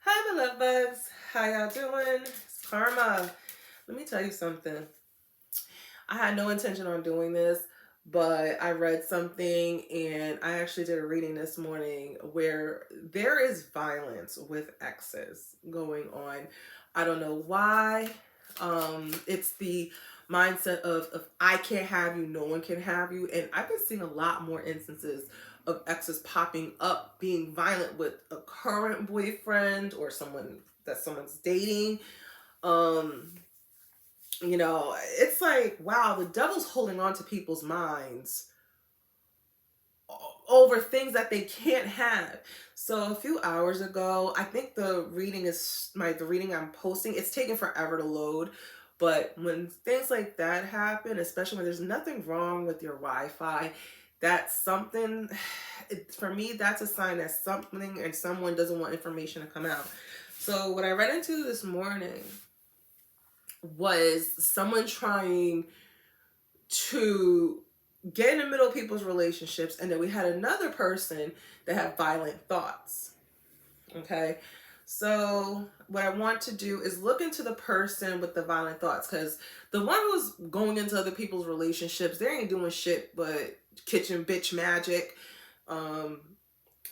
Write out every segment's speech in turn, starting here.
Hi, my love bugs. How y'all doing? It's Karma. Let me tell you something. I had no intention on doing this, but I read something and I actually did a reading this morning where there is violence with exes going on. I don't know why. It's the mindset of if I can't have you, no one can have you. And I've been seeing a lot more instances of exes popping up being violent with a current boyfriend or someone that someone's dating. Um, it's like, wow, the devil's holding on to people's minds over things that they can't have. So a few hours ago, I think the reading I'm posting, it's taking forever to load. But when things like that happen, especially when there's nothing wrong with your Wi-Fi, that's something for me, that's a sign that something and someone doesn't want information to come out. So what I read into this morning was someone trying to get in the middle of people's relationships, and then we had another person that had violent thoughts. Okay, so what I want to do is look into the person with the violent thoughts, because the one who's going into other people's relationships, they ain't doing shit but kitchen bitch magic. um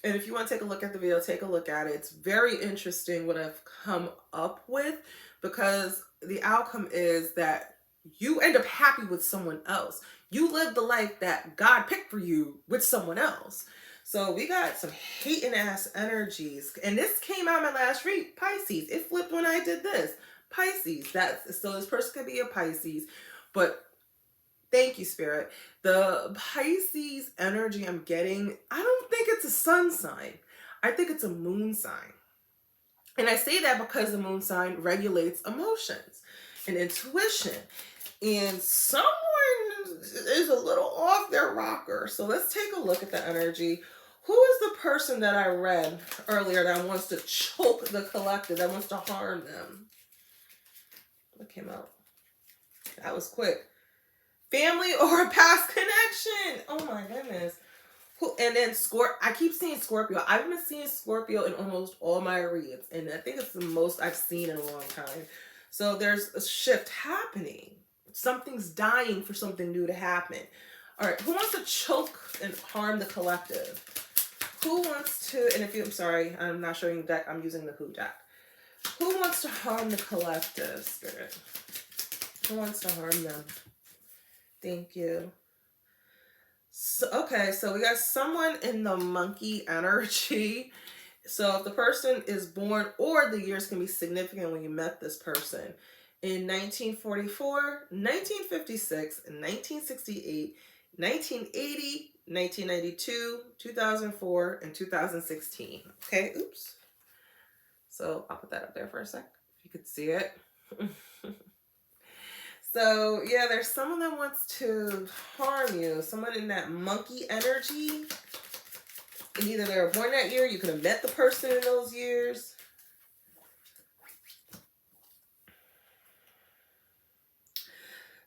and if you want to take a look at the video, take a look at it. It's very interesting what I've come up with, because the outcome is that you end up happy with someone else. You live the life that God picked for you with someone else. So we got some hating ass energies. And this came out my last read, Pisces. It flipped when I did this. Pisces. That's so this person could be a Pisces. But thank you, Spirit. The Pisces energy I'm getting, I don't think it's a sun sign. I think it's a moon sign. And I say that because the moon sign regulates emotions and intuition. And someone is a little off their rocker. So let's take a look at the energy. Who is the person that I read earlier that wants to choke the collective, that wants to harm them? What came out? That was quick. Family or a past connection. Oh my goodness. And then I keep seeing Scorpio. I've been seeing Scorpio in almost all my reads, and I think it's the most I've seen in a long time. So there's a shift happening. Something's dying for something new to happen. All right, who wants to choke and harm the collective? Who wants to, and if you, I'm sorry, I'm not showing the deck, I'm using the Who deck. Who wants to harm the collective, Spirit? Who wants to harm them? Thank you. So, okay, so we got someone in the monkey energy. So if the person is born, or the years can be significant when you met this person, in 1944, 1956, 1968, 1980, 1992, 2004, and 2016. Okay, oops. So I'll put that up there for a sec, if you could see it. So yeah, there's someone that wants to harm you. Someone in that monkey energy. And either they were born that year, you could have met the person in those years.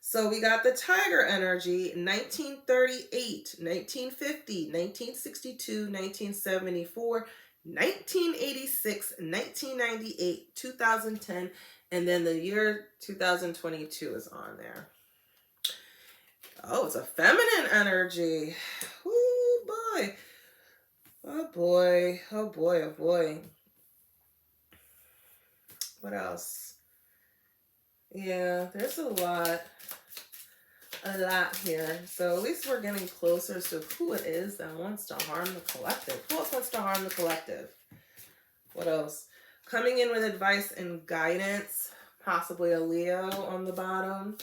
So we got the tiger energy, 1938, 1950, 1962, 1974, 1986, 1998, 2010, and then the year 2022 is on there. Oh, it's a feminine energy. Oh boy. Oh boy. Oh boy. Oh boy. What else? Yeah, there's a lot here. So at least we're getting closer to who it is that wants to harm the collective. Who else wants to harm the collective? What else? Coming in with advice and guidance, possibly a Leo on the bottom.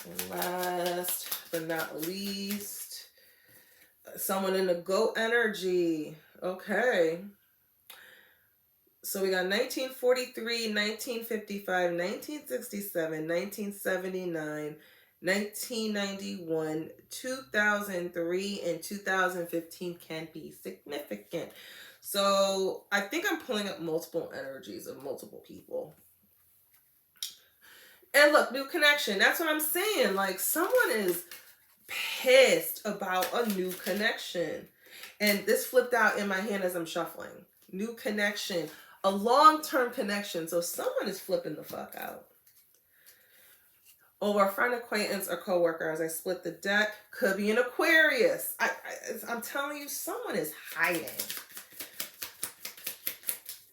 And last but not least, someone in the goat energy. Okay. So we got 1943, 1955, 1967, 1979, 1991, 2003, and 2015 can be significant. So I think I'm pulling up multiple energies of multiple people. And look, new connection. That's what I'm saying. Like, someone is pissed about a new connection. And this flipped out in my hand as I'm shuffling. New connection. a long-term connection. So someone is flipping the fuck out. Or a friend, acquaintance, or coworker. As I split the deck, could be an Aquarius. I'm telling you, someone is hiding.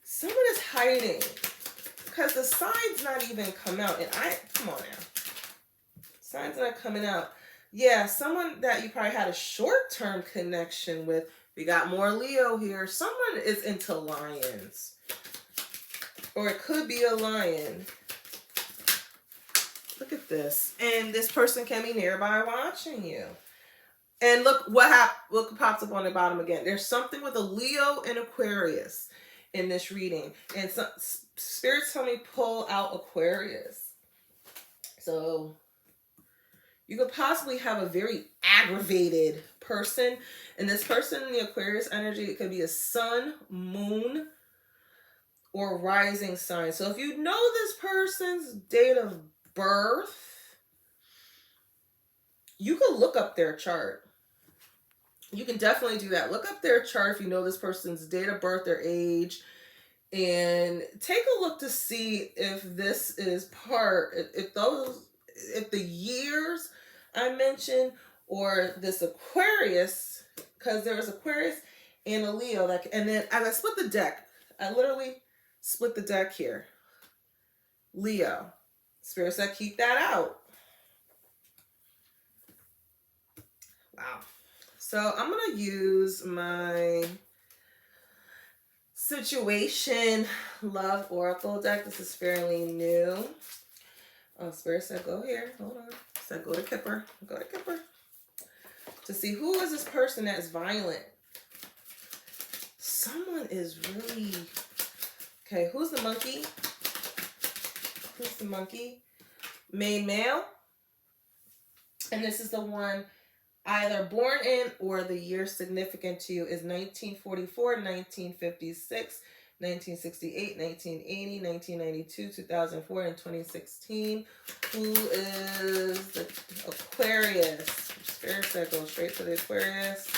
Someone is hiding. Because the sign's not even come out. And come on now. Sign's not coming out. Yeah, someone that you probably had a short-term connection with. We got more Leo here. Someone is into lions. Or it could be a lion. Look at this. And this person can be nearby watching you. And look what pops up on the bottom again. There's something with a Leo and Aquarius in this reading. And so, spirits tell me pull out Aquarius. So you could possibly have a very aggravated person. And this person in the Aquarius energy, it could be a sun, moon, or rising sign. So if you know this person's date of birth, you can look up their chart. You can definitely do that. Look up their chart if you know this person's date of birth, their age, and take a look to see if this is if the years I mentioned, or this Aquarius, because there was Aquarius and a Leo, and then as I split the deck, I literally split the deck here. Leo. Spirit said keep that out. Wow. So I'm going to use my Situation Love Oracle deck. This is fairly new. Oh, Spirit said go here. Hold on. Said go to Kipper. Go to Kipper. To see who is this person that's violent. Someone is really... Okay, who's the monkey? Who's the monkey? Made male. And this is the one either born in or the year significant to you is 1944, 1956, 1968, 1980, 1992, 2004, and 2016. Who is the Aquarius? Spirit said go straight to the Aquarius.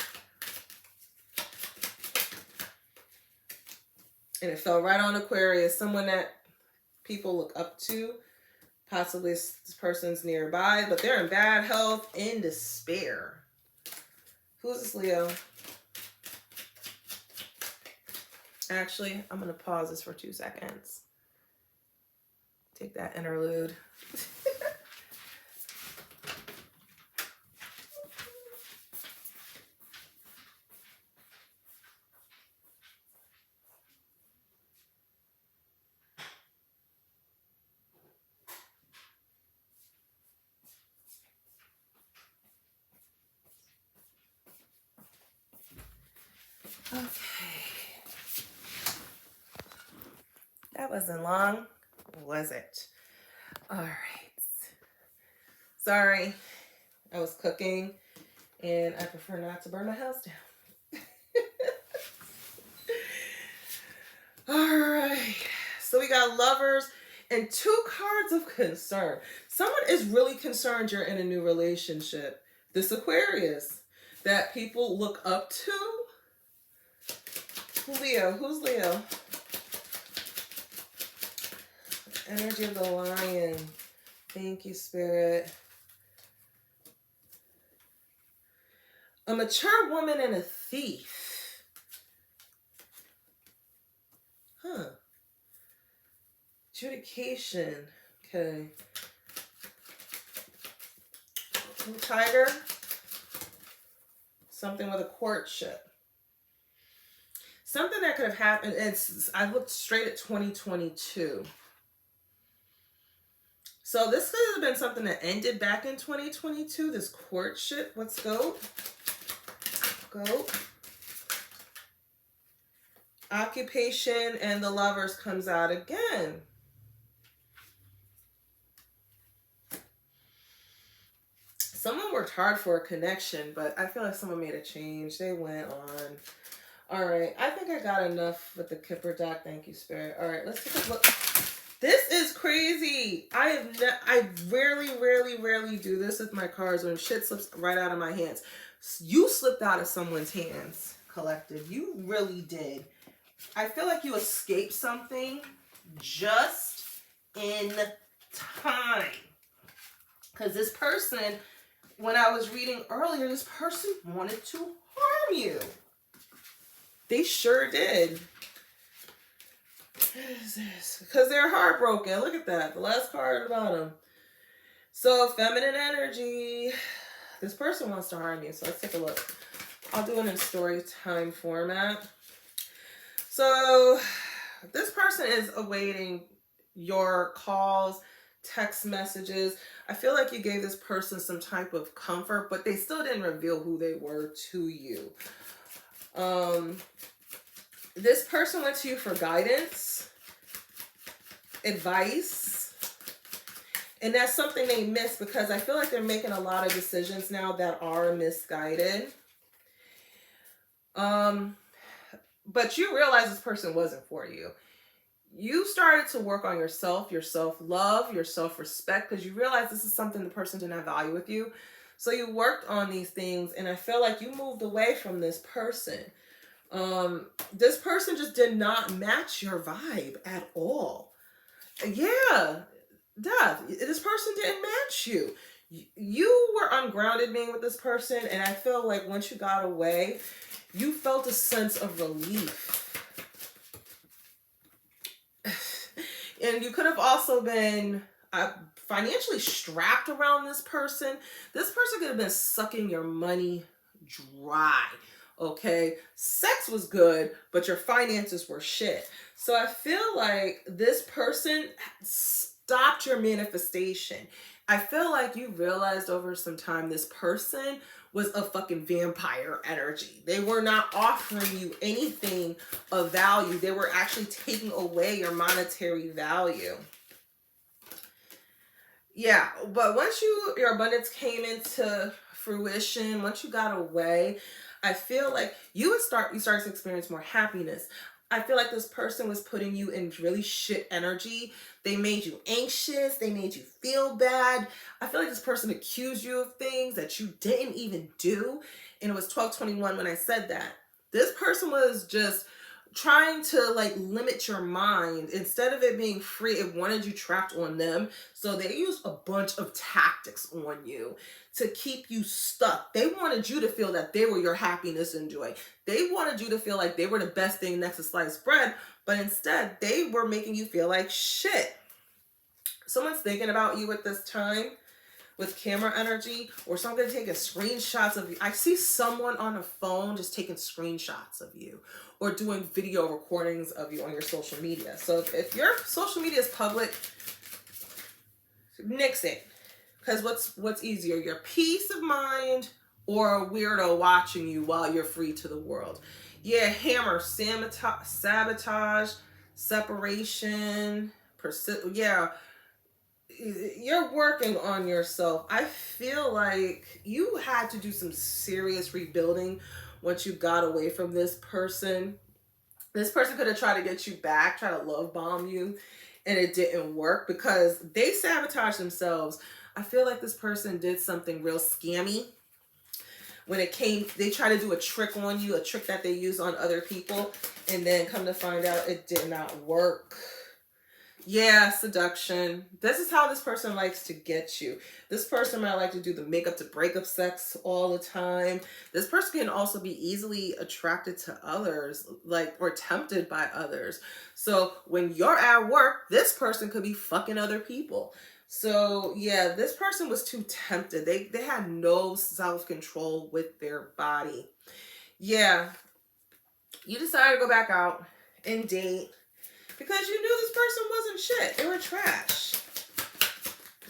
And it fell right on Aquarius. Someone that people look up to. Possibly this person's nearby, but they're in bad health, in despair. Who's this Leo? Actually, I'm going to pause this for 2 seconds. Take that interlude. Okay. That wasn't long, was it? All right. Sorry, I was cooking and I prefer not to burn my house down. All right. So we got Lovers and 2 cards of concern. Someone is really concerned you're in a new relationship. This Aquarius that people look up to. Leo. Who's Leo? Energy of the Lion. Thank you, Spirit. A mature woman and a thief. Huh. Adjudication. Okay. Tiger. Something with a courtship. Something that could have happened, I looked straight at 2022. So this could have been something that ended back in 2022, this courtship. What's goat? Goat. Occupation and the Lovers comes out again. Someone worked hard for a connection, but I feel like someone made a change. They went on. All right, I think I got enough with the Kipper deck. Thank you, Spirit. All right, let's take a look. This is crazy. I rarely do this with my cards when shit slips right out of my hands. You slipped out of someone's hands, collective. You really did. I feel like you escaped something just in time. Because this person, when I was reading earlier, this person wanted to harm you. They sure did. What is this? Because they're heartbroken. Look at that. The last card at the bottom. So, feminine energy. This person wants to harm you. So, let's take a look. I'll do it in story time format. So, this person is awaiting your calls, text messages. I feel like you gave this person some type of comfort, but they still didn't reveal who they were to you. This person went to you for guidance, advice, and that's something they missed because I feel like they're making a lot of decisions now that are misguided. But you realize this person wasn't for you. You started to work on yourself, your self-love, your self-respect, because you realized this is something the person didn't have value with you. So you worked on these things, and I feel like you moved away from this person. This person just did not match your vibe at all. Yeah, Death. This person didn't match you. You were ungrounded being with this person, and I feel like once you got away, you felt a sense of relief. And you could have also been financially strapped around this person. This person could have been sucking your money dry. Okay, sex was good, but your finances were shit. So I feel like this person stopped your manifestation. I feel like you realized over some time this person was a fucking vampire energy. They were not offering you anything of value. They were actually taking away your monetary value. Yeah, but once your abundance came into fruition, once you got away, I feel like you started to experience more happiness. I feel like this person was putting you in really shit energy. They made you anxious. They made you feel bad. I feel like this person accused you of things that you didn't even do. And it was 12/21 when I said that. This person was just trying to like limit your mind. Instead of it being free, it wanted you trapped on them. So they used a bunch of tactics on you to keep you stuck. They wanted you to feel that they were your happiness and joy. They wanted you to feel like they were the best thing next to sliced bread, but instead they were making you feel like shit. Someone's thinking about you at this time with camera energy, or someone taking screenshots of you. I see someone on a phone just taking screenshots of you or doing video recordings of you on your social media. So if your social media is public, nix it. Because what's easier, your peace of mind or a weirdo watching you while you're free to the world? Yeah, hammer, sabotage, separation, yeah. You're working on yourself. I feel like you had to do some serious rebuilding once you got away from this person. This person could have tried to get you back, try to love bomb you, and it didn't work because they sabotaged themselves. I feel like this person did something real scammy. When it came, they tried to do a trick on you, a trick that they use on other people, and then come to find out it did not work. Yeah, seduction. This is how this person likes to get you. This person might like to do the makeup to breakup sex all the time. This person can also be easily attracted to others, or tempted by others. So when you're at work, this person could be fucking other people. So yeah, this person was too tempted. They had no self-control with their body. Yeah, you decided to go back out and date because you knew this person wasn't shit. They were trash.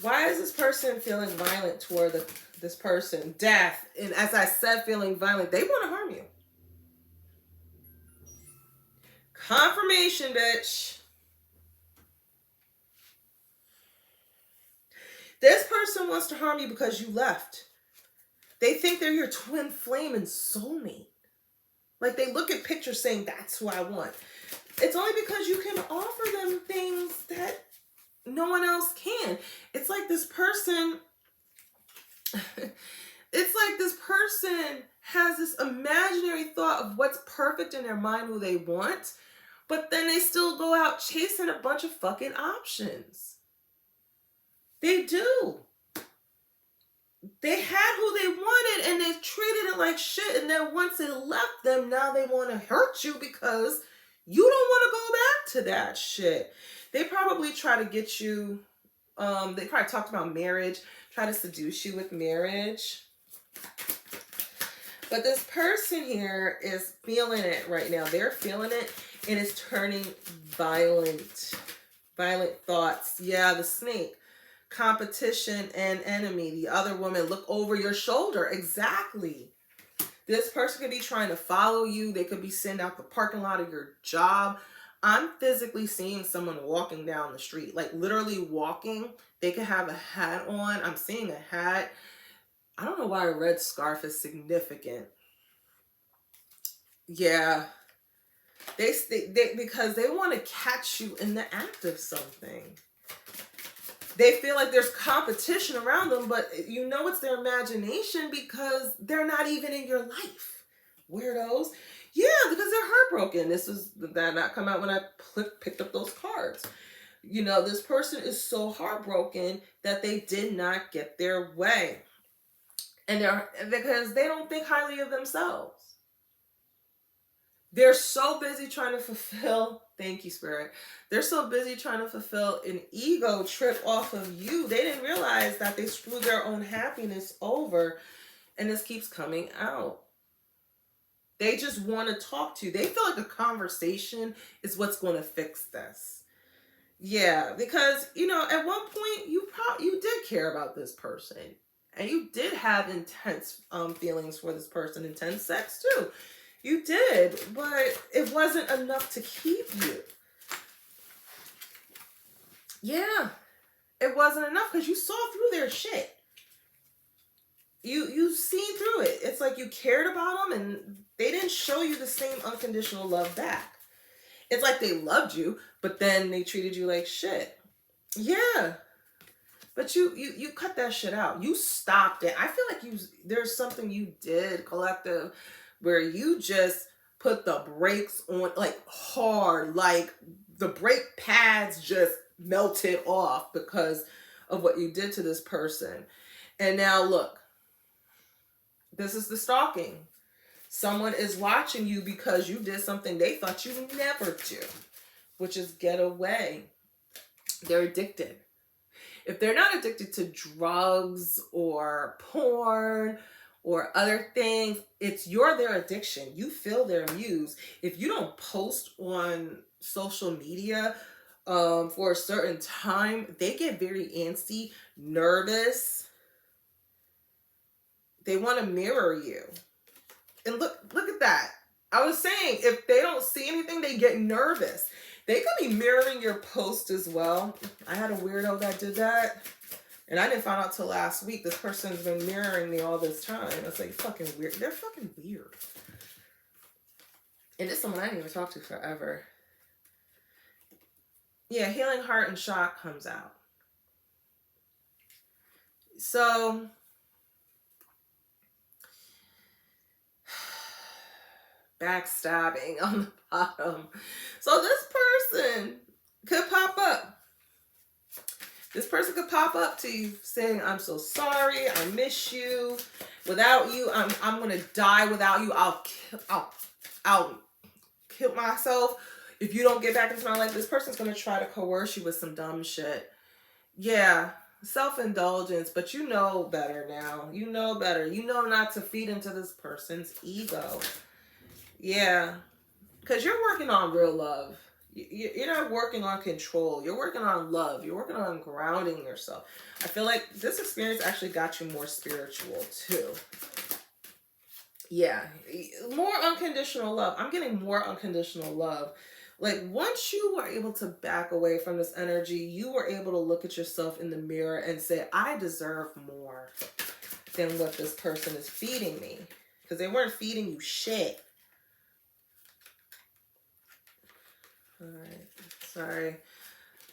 Why is this person feeling violent toward this person? Death. And as I said, feeling violent, they want to harm you. Confirmation, bitch. This person wants to harm you because you left. They think they're your twin flame and soulmate. Like they look at pictures saying, that's who I want. It's only because you can offer them things that no one else can. It's like this person has this imaginary thought of what's perfect in their mind, who they want, But then they still go out chasing a bunch of fucking options. They do. They had who they wanted and they treated it like shit. And then once it left them, now they want to hurt you because you don't want to go back to that shit. They probably try to get you, they probably talked about marriage, try to seduce you with marriage. But this person here is feeling it right now. They're feeling it and it's turning violent. Violent thoughts. Yeah, the snake. Competition and enemy. The other woman, look over your shoulder. Exactly. This person could be trying to follow you. They could be sitting out the parking lot of your job. I'm physically seeing someone walking down the street, like literally walking. They could have a hat on. I'm seeing a hat. I don't know why a red scarf is significant. Yeah. They because they want to catch you in the act of something. They feel like there's competition around them, but you know it's their imagination because they're not even in your life. Weirdos. Yeah, because they're heartbroken. Did not come out when I picked up those cards. You know, this person is so heartbroken that they did not get their way. And because they don't think highly of themselves. They're so busy trying to fulfill, thank you, Spirit. They're so busy trying to fulfill an ego trip off of you. They didn't realize that they screwed their own happiness over. And this keeps coming out. They just want to talk to you. They feel like a conversation is what's going to fix this. Yeah, because, you know, at one point you did care about this person. And you did have intense feelings for this person, intense sex too. You did, but it wasn't enough to keep you. Yeah, it wasn't enough because you saw through their shit. You seen through it. It's like you cared about them and they didn't show you the same unconditional love back. It's like they loved you, but then they treated you like shit. Yeah. But you cut that shit out. You stopped it. I feel like there's something you did, collective, where you just put the brakes on, like hard, like the brake pads just melted off because of what you did to this person. And now look, this is the stalking. Someone is watching you because you did something they thought you would never do, which is get away. They're addicted. If they're not addicted to drugs or porn or other things, it's their addiction. You feel their muse. If you don't post on social media for a certain time, they get very antsy, nervous. They want to mirror you. And look at that. I was saying, if they don't see anything, they get nervous. They could be mirroring your post as well. I had a weirdo that did that. And I didn't find out till last week. This person's been mirroring me all this time. It's like fucking weird. They're fucking weird. And it's someone I didn't even talk to forever. Yeah, Healing Heart and Shock comes out. So backstabbing on the bottom. So this person could pop up. This person could pop up to you saying, I'm so sorry, I miss you. Without you, I'm gonna die without you. I'll kill myself if you don't get back into my life. This person's gonna try to coerce you with some dumb shit. Yeah, self-indulgence, but you know better now. You know better. You know not to feed into this person's ego. Yeah, because you're working on real love. You're not working on control. You're working on love. You're working on grounding yourself. I feel like this experience actually got you more spiritual too. Yeah, more unconditional love. I'm getting more unconditional love. Like once you were able to back away from this energy, you were able to look at yourself in the mirror and say, I deserve more than what this person is feeding me. Because they weren't feeding you shit. All right, sorry.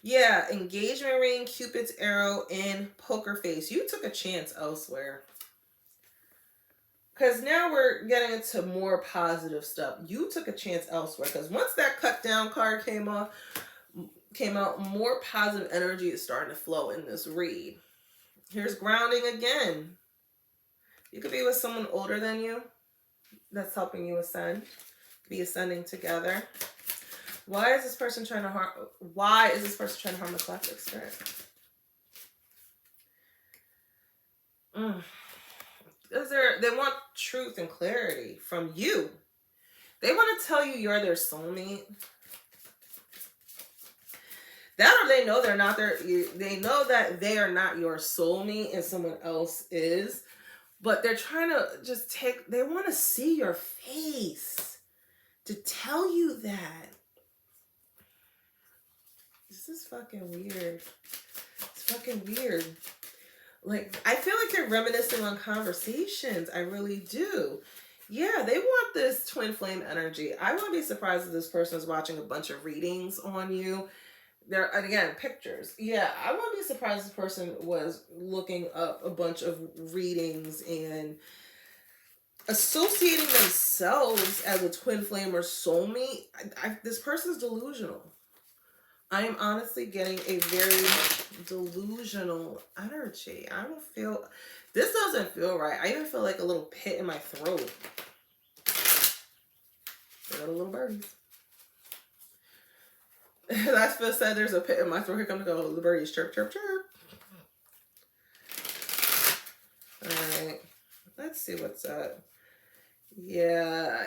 Yeah, engagement ring, Cupid's arrow, and poker face. You took a chance elsewhere. Because now we're getting into more positive stuff. You took a chance elsewhere. Because once that cut down card came out, more positive energy is starting to flow in this read. Here's grounding again. You could be with someone older than you that's helping you ascend. Be ascending together. Why is this person trying to harm the collective spirit? Because they want truth and clarity from you. They want to tell you you're their soulmate. That, or they know they're not they know that they are not your soulmate and someone else is. But they're trying to just they want to see your face to tell you that. This is fucking weird. It's fucking weird. Like, I feel like they're reminiscing on conversations. I really do. Yeah, they want this twin flame energy. I wouldn't be surprised if this person is watching a bunch of readings on you. There, and again, pictures. Yeah, I wouldn't be surprised if this person was looking up a bunch of readings and associating themselves as a twin flame or soulmate. This person's delusional. I am honestly getting a very delusional energy. This doesn't feel right. I even feel like a little pit in my throat. I got a little birdies. Last Phil said there's a pit in my throat. Here come the birdies. Chirp, chirp, chirp. Alright. Let's see what's up. Yeah.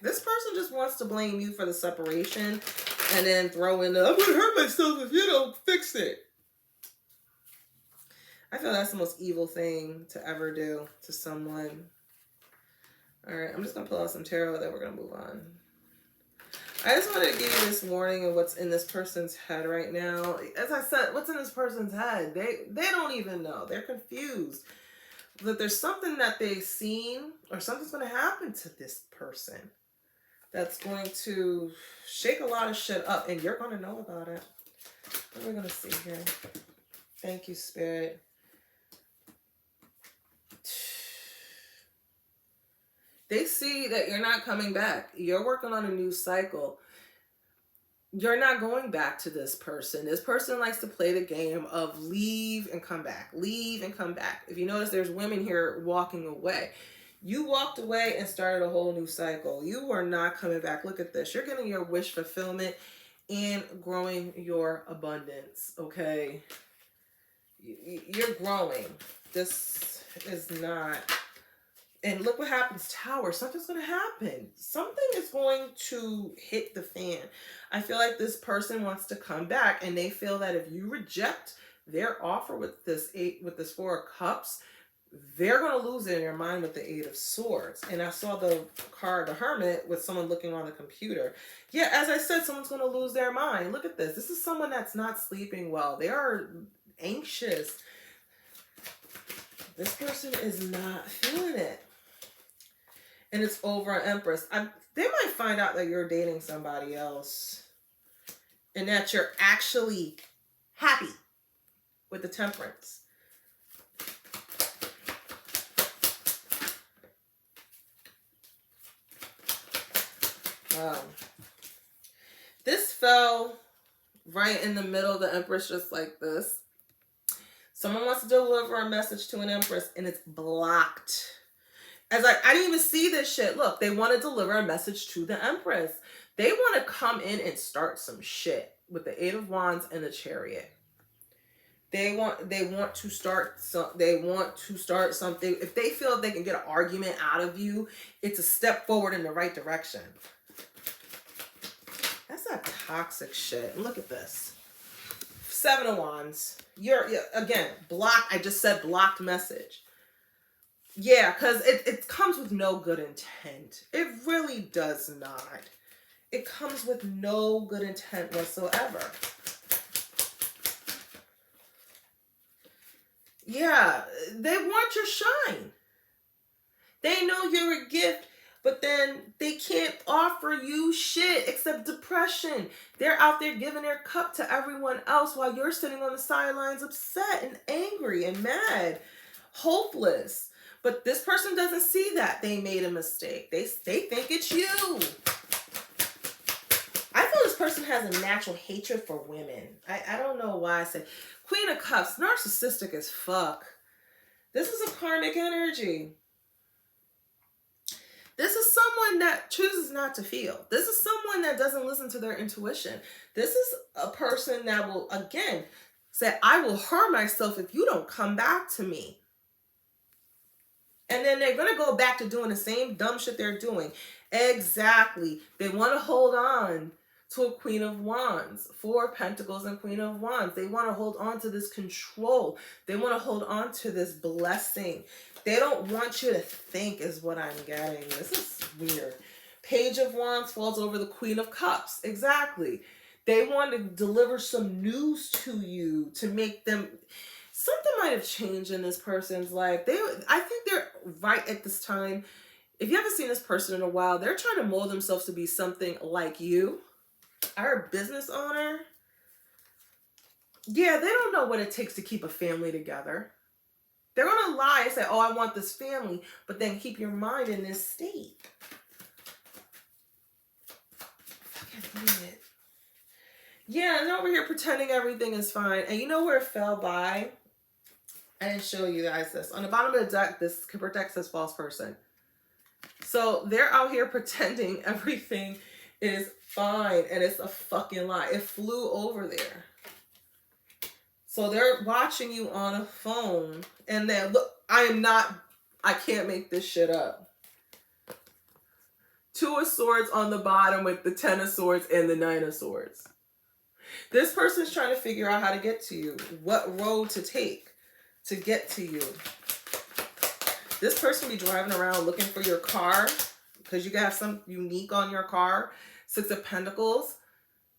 This person just wants to blame you for the separation and then throw in I'm going to hurt myself if you don't fix it. I feel that's the most evil thing to ever do to someone. Alright, I'm just going to pull out some tarot, then we're going to move on. I just want to give you this warning of what's in this person's head right now. As I said, what's in this person's head? They don't even know. They're confused. That there's something that they've seen or something's going to happen to this person that's going to shake a lot of shit up, and you're going to know about it. What are we going to see here? Thank you, Spirit. They see that you're not coming back. You're working on a new cycle. You're not going back to this person. This person likes to play the game of leave and come back. Leave and come back. If you notice, there's women here walking away. You walked away and started a whole new cycle. You are not coming back. Look at this. You're getting your wish fulfillment and growing your abundance, okay? You're growing. This is not... And look what happens, Tower. Something's going to happen. Something is going to hit the fan. I feel like this person wants to come back, and they feel that if you reject their offer with this Four of Cups, they're going to lose it in their mind with the Eight of Swords. And I saw the card, the Hermit, with someone looking on the computer. Yeah, as I said, someone's going to lose their mind. Look at this. This is someone that's not sleeping well. They are anxious. This person is not feeling it. And it's over an Empress. They might find out that you're dating somebody else. And that you're actually happy with the Temperance. Wow. This fell right in the middle of the Empress, just like this. Someone wants to deliver a message to an Empress, and it's blocked. As I didn't even see this shit. Look, they want to deliver a message to the Empress. They want to come in and start some shit with the Eight of Wands and the Chariot. They want to start something. If they feel they can get an argument out of you, it's a step forward in the right direction. That's not toxic shit. Look at this. Seven of Wands. You're again blocked. I just said blocked message. Yeah, because it comes with no good intent. It really does not. It comes with no good intent whatsoever. Yeah, they want your shine. They know you're a gift, but then they can't offer you shit except depression. They're out there giving their cup to everyone else while you're sitting on the sidelines upset and angry and mad, hopeless. But this person doesn't see that they made a mistake. They think it's you. I feel this person has a natural hatred for women. I don't know why I said Queen of Cups, narcissistic as fuck. This is a karmic energy. This is someone that chooses not to feel. This is someone that doesn't listen to their intuition. This is a person that will, again, say, I will harm myself if you don't come back to me. And then they're going to go back to doing the same dumb shit they're doing. Exactly. They want to hold on to a Queen of Wands, Four of Pentacles and Queen of Wands. They want to hold on to this control. They want to hold on to this blessing. They don't want you to think is what I'm getting. This is weird. Page of Wands falls over the Queen of Cups. Exactly. They want to deliver some news to you to make them... Something might have changed in this person's life. I think they're right at this time. If you haven't seen this person in a while, they're trying to mold themselves to be something like you. Our business owner. Yeah, they don't know what it takes to keep a family together. They're going to lie and say, oh, I want this family, but then keep your mind in this state. I can't believe it. Yeah, and over here pretending everything is fine. And you know where it fell by? I didn't show you guys this. On the bottom of the deck, this deck says false person. So they're out here pretending everything is fine, and it's a fucking lie. It flew over there. So they're watching you on a phone, and then look, I can't make this shit up. Two of Swords on the bottom with the Ten of Swords and the Nine of Swords. This person's trying to figure out how to get to you, what road to take to get to you. This person be driving around looking for your car because you have some unique on your car. Six of Pentacles.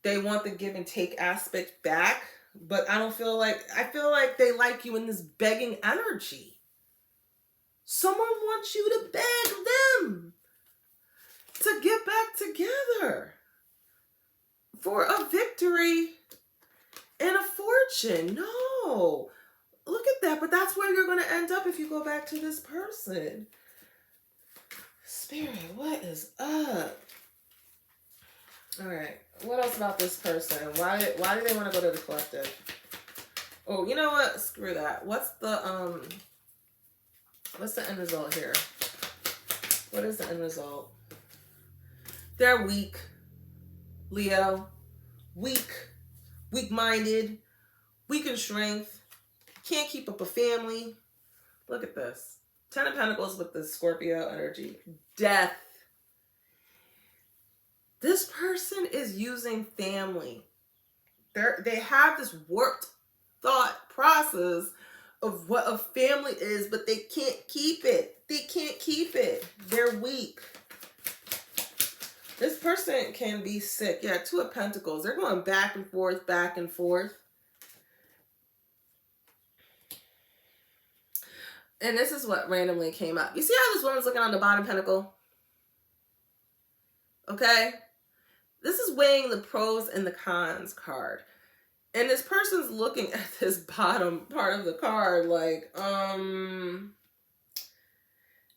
They want the give and take aspect back, but I feel like they like you in this begging energy. Someone wants you to beg them to get back together for a victory and a fortune. No. Look at that, but that's where you're going to end up if you go back to this person. Spirit, what is up? All right, what else about this person? Why do they want to go to the collective? Oh, you know what? Screw that. What's the end result here? What is the end result? They're weak, Leo. Weak-minded, weak in strength. Can't keep up a family. Look at this. Ten of Pentacles with the Scorpio energy. Death. This person is using family. They have this warped thought process of what a family is, but they can't keep it. They can't keep it. They're weak. This person can be sick. Yeah, Two of Pentacles. They're going back and forth, back and forth. And this is what randomly came up. You see how this woman's looking on the bottom pentacle? Okay? This is weighing the pros and the cons card. And this person's looking at this bottom part of the card like,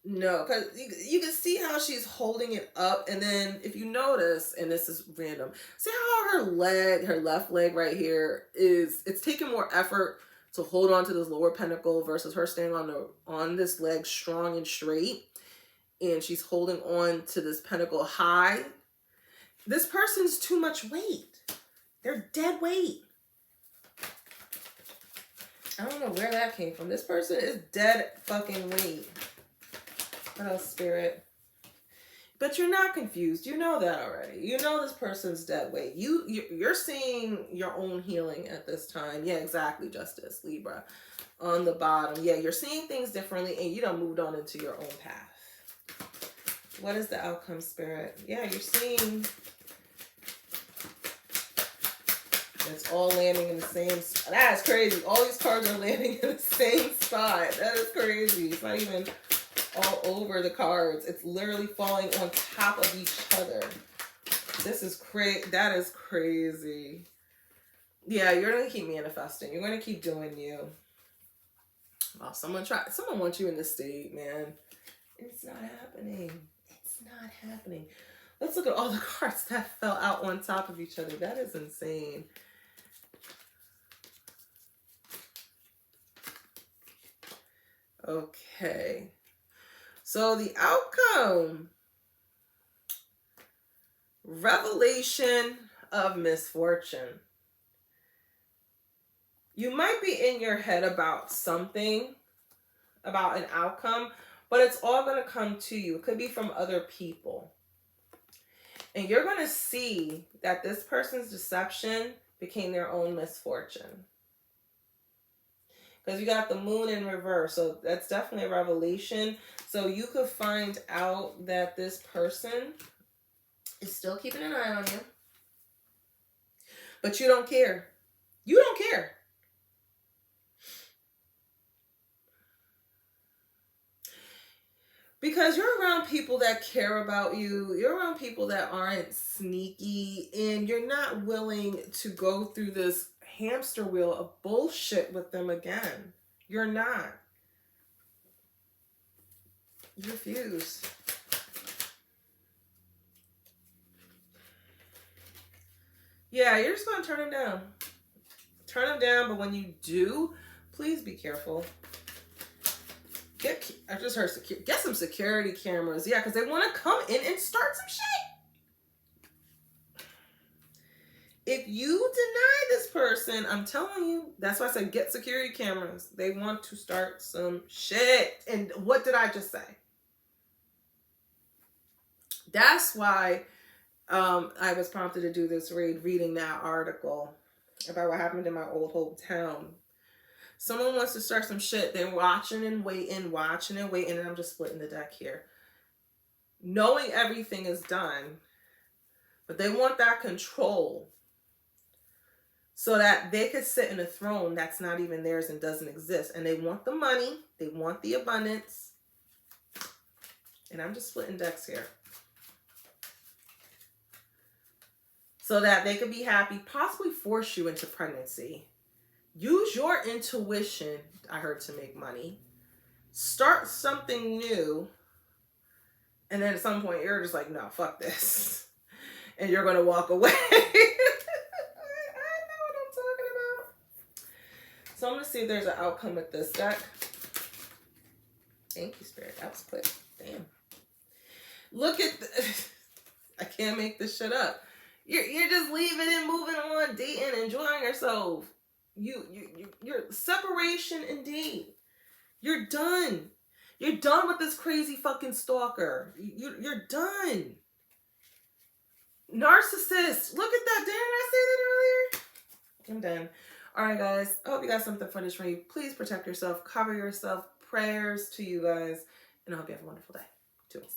no. Because you can see how she's holding it up. And then if you notice, and this is random, see how her left leg right here it's taking more effort to hold on to this lower pentacle versus her standing on this leg strong and straight. And she's holding on to this pentacle high. This person's too much weight. They're dead weight. I don't know where that came from. This person is dead fucking weight. What else, Spirit? But you're not confused. You know that already. You know this person's dead weight. You're seeing your own healing at this time. Yeah, exactly, Justice, Libra. On the bottom. Yeah, you're seeing things differently and you done moved on into your own path. What is the outcome, Spirit? Yeah, you're seeing... It's all landing in the same spot. That is crazy. All these cards are landing in the same spot. That is crazy. It's not even all over the cards. It's literally falling on top of each other. This is crazy. That is crazy. Yeah, you're going to keep manifesting. You're going to keep doing you. Oh, someone wants you in the state, man. It's not happening. It's not happening. Let's look at all the cards that fell out on top of each other. That is insane. Okay. So the outcome. Revelation of misfortune. You might be in your head about something, about an outcome, but it's all going to come to you. It could be from other people. And you're going to see that this person's deception became their own misfortune. Because you got the moon in reverse. So that's definitely a revelation. So you could find out that this person is still keeping an eye on you. But you don't care. You don't care. Because you're around people that care about you. You're around people that aren't sneaky. And you're not willing to go through this hamster wheel of bullshit with them again. You're not. You refuse. Yeah, you're just going to turn them down. Turn them down, but when you do, please be careful. I just heard get some security cameras. Yeah, because they want to come in and start some shit. If you deny this person, I'm telling you, that's why I said get security cameras. They want to start some shit. And what did I just say? That's why I was prompted to do this reading that article about what happened in my old hometown. Someone wants to start some shit. They're watching and waiting, and I'm just splitting the deck here. Knowing everything is done, but they want that control so that they could sit in a throne that's not even theirs and doesn't exist. And they want the money. They want the abundance. And I'm just splitting decks here. So that they could be happy, possibly force you into pregnancy. Use your intuition, I heard, to make money. Start something new. And then at some point, you're just like, no, fuck this. And you're going to walk away. I know what I'm talking about. So I'm going to see if there's an outcome with this deck. Thank you, Spirit. That was quick. Damn. Look at I can't make this shit up. You're just leaving and moving on, dating, enjoying yourself. You're separation indeed. You're done. You're done with this crazy fucking stalker. You're done. Narcissist. Look at that. Didn't I say that earlier? I'm done. All right, guys. I hope you got something for this read. Please protect yourself. Cover yourself. Prayers to you guys. And I hope you have a wonderful day. Toodles.